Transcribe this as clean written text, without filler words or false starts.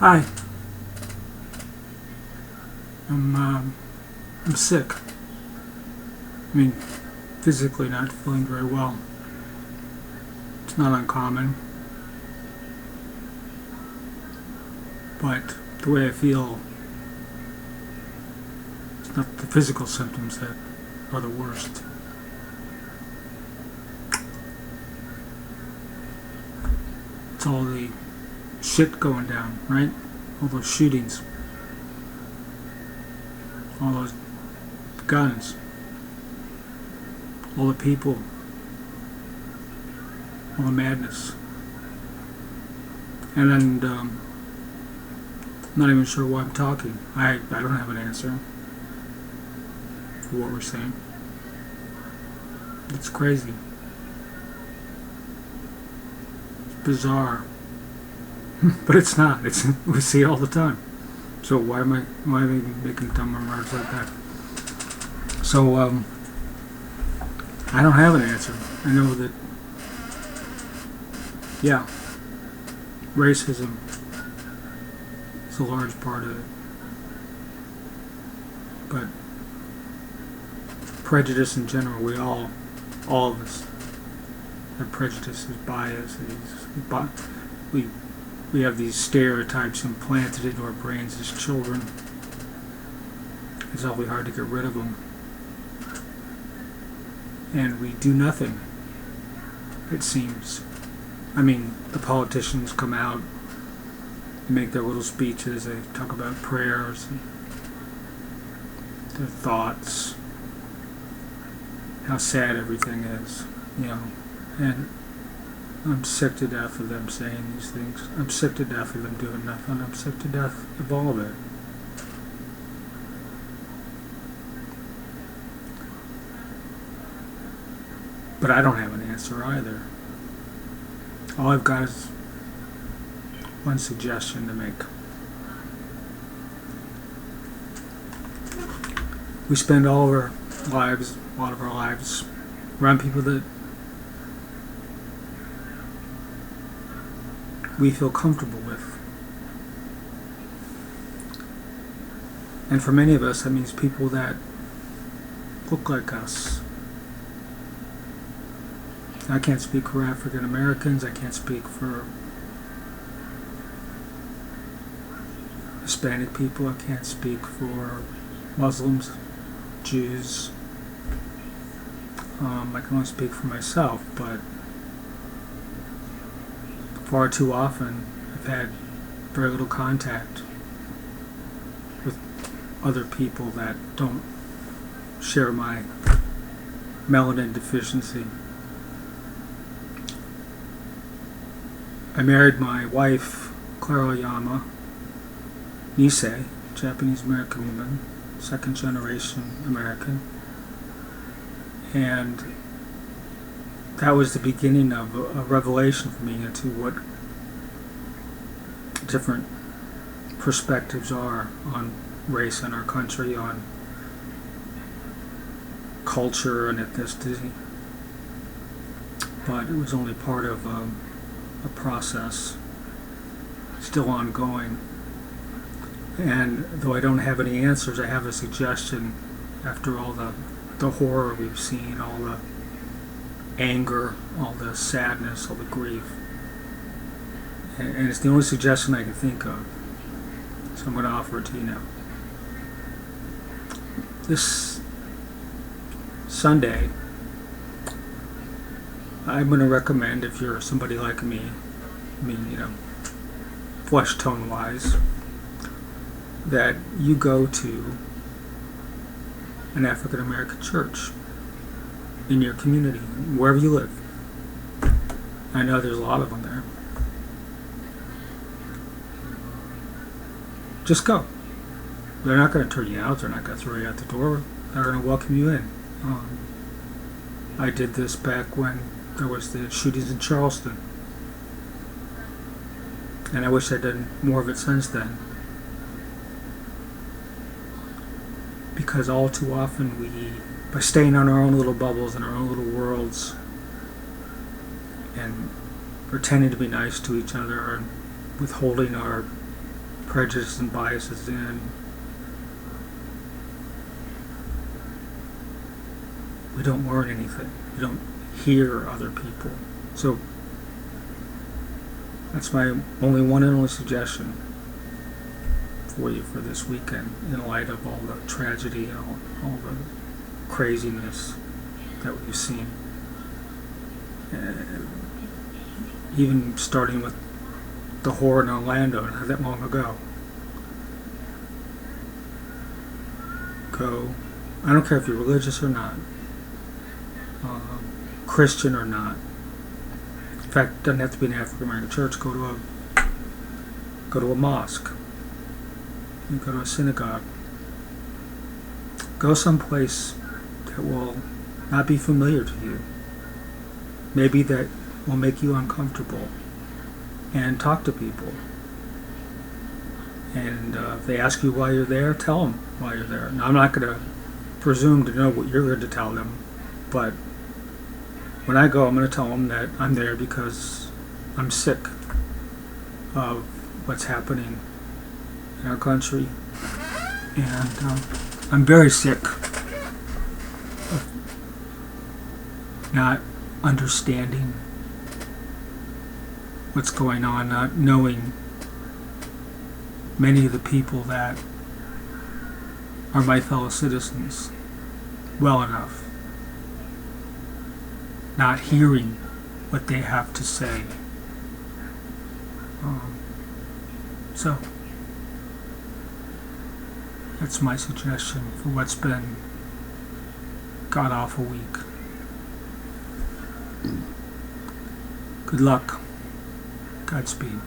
Hi. I'm sick. I mean, physically not feeling very well. It's not uncommon. But the way I feel, it's not the physical symptoms that are the worst. It's all the shit going down, right? All those shootings. All those guns. All the people. All the madness. And then, I'm not even sure why I'm talking. I don't have an answer for what we're saying. It's crazy. It's bizarre. But it's not. We see it all the time. So why am I making dumb remarks like that? So I don't have an answer. I know that, yeah, racism is a large part of it. But prejudice in general, all of us have prejudices, biases. We have these stereotypes implanted into our brains as children. It's awfully hard to get rid of them. And we do nothing, it seems. I mean, the politicians come out, make their little speeches, they talk about prayers, and their thoughts, how sad everything is, and I'm sick to death of them saying these things. I'm sick to death of them doing nothing. I'm sick to death of all of it. But I don't have an answer either. All I've got is one suggestion to make. We spend a lot of our lives, around people that we feel comfortable with. And for many of us, that means people that look like us. I can't speak for African Americans, I can't speak for Hispanic people, I can't speak for Muslims, Jews. I can only speak for myself, but far too often I've had very little contact with other people that don't share my melanin deficiency. I married my wife, Clara Yama Nisei, Japanese American woman, second generation American, and that was the beginning of a revelation for me into what different perspectives are on race in our country, on culture and ethnicity. But it was only part of a process still ongoing. And though I don't have any answers, I have a suggestion after all the horror we've seen, all the anger, all the sadness, all the grief. And it's the only suggestion I can think of. So I'm going to offer it to you now. This Sunday, I'm going to recommend, if you're somebody like me, flesh tone wise, that you go to an African American church in your community, wherever you live. I know there's a lot of them there. Just go. They're not going to turn you out. They're not going to throw you out the door. They're going to welcome you in. I did this back when there was the shootings in Charleston, and I wish I'd done more of it since then, because all too often by staying on our own little bubbles and our own little worlds and pretending to be nice to each other and withholding our prejudice and biases in. We don't learn anything. We don't hear other people. So that's my only one and only suggestion for you for this weekend, in light of all the tragedy and all the craziness that we've seen. Even starting with the horror in Orlando, not that long ago. Go. I don't care if you're religious or not, Christian or not. In fact, it doesn't have to be an African American church. Go to a mosque. You go to a synagogue. Go someplace that will not be familiar to you. Maybe that will make you uncomfortable. And talk to people. And if they ask you why you're there, tell them why you're there. Now, I'm not going to presume to know what you're going to tell them, but when I go, I'm going to tell them that I'm there because I'm sick of what's happening in our country, and I'm very sick of not understanding what's going on, not knowing many of the people that are my fellow citizens well enough, not hearing what they have to say. So that's my suggestion for what's been God-awful week. Good luck. Godspeed.